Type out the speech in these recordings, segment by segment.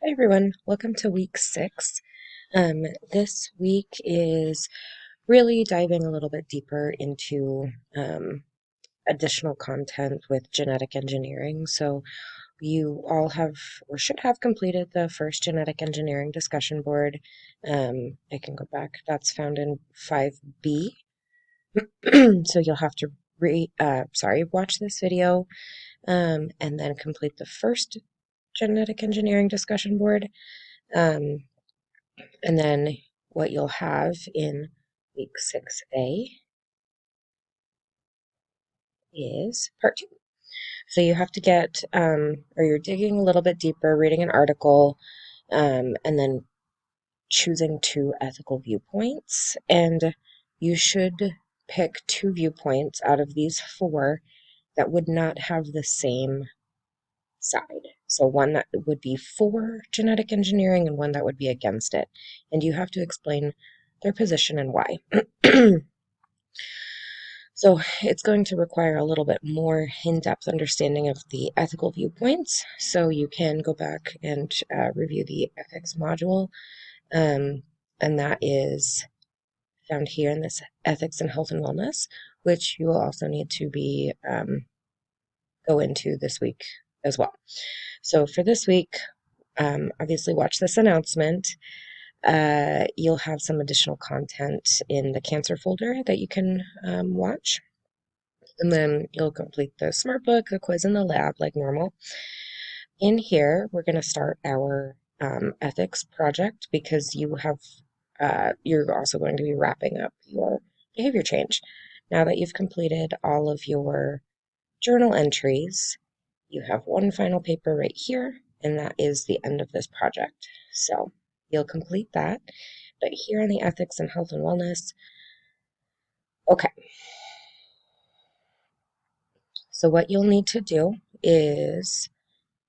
Hi everyone, welcome to week 6. This week is really diving a little bit deeper into additional content with genetic engineering. So you all have or should have completed the first genetic engineering discussion board. I can go back, that's found in 5B. So you'll have to watch this video and then complete the first genetic engineering discussion board. Um, And then what you'll have in week 6A is part 2. So you have to or you're digging a little bit deeper, reading an article, and then choosing 2 ethical viewpoints. And you should pick 2 viewpoints out of these 4 that would not have the same side. So one that would be for genetic engineering and one that would be against it. And you have to explain their position and why. So it's going to require a little bit more in-depth understanding of the ethical viewpoints. So you can go back and review the ethics module, and that is found here in this ethics and health and wellness, which you will also need to be go into this week as well. So for this week, obviously watch this announcement. You'll have some additional content in the cancer folder that you can watch. And then you'll complete the smart book, the quiz, and the lab like normal. In here, we're going to start our ethics project because you're also going to be wrapping up your behavior change. Now that you've completed all of your journal entries, you have one final paper right here, and that is the end of this project. So you'll complete that. But here in the ethics and health and wellness, okay. So what you'll need to do is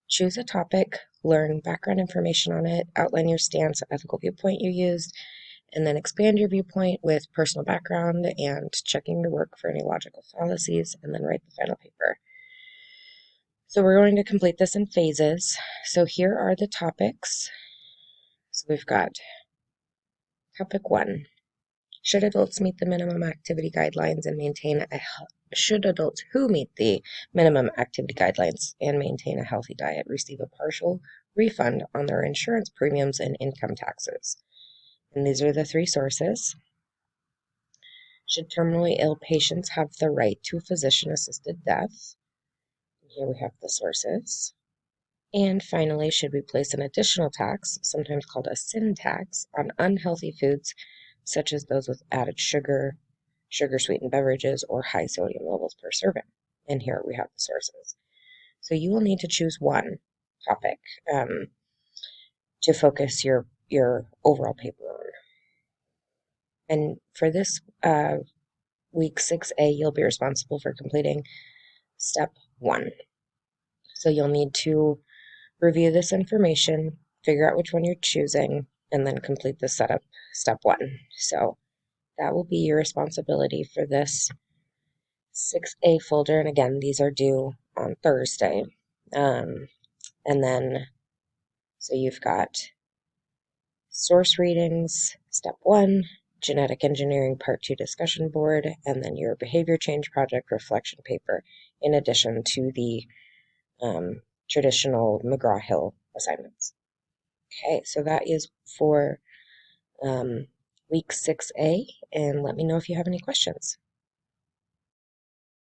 choose a topic, learn background information on it, outline your stance, ethical viewpoint you used, and then expand your viewpoint with personal background and checking your work for any logical fallacies, and then write the final paper. So we're going to complete this in phases. So here are the topics. So we've got topic 1. Should adults meet the minimum activity guidelines and maintain a should adults who meet the minimum activity guidelines and maintain a healthy diet receive a partial refund on their insurance premiums and income taxes? And these are the 3 sources. Should terminally ill patients have the right to physician-assisted death? And here we have the sources. And finally, should we place an additional tax, sometimes called a sin tax, on unhealthy foods such as those with added sugar, sugar-sweetened beverages, or high sodium levels per serving? And here we have the sources. So you will need to choose one topic to focus your overall paper on. And for this week 6A, you'll be responsible for completing step 1. So you'll need to review this information, figure out which one you're choosing, and then complete the setup step 1. So that will be your responsibility for this 6A folder. And again, these are due on Thursday. And then, so you've got source readings, step 1, genetic engineering part 2 discussion board, and then your behavior change project reflection paper, in addition to the traditional McGraw-Hill assignments. Okay, so that is for week 6A, and let me know if you have any questions.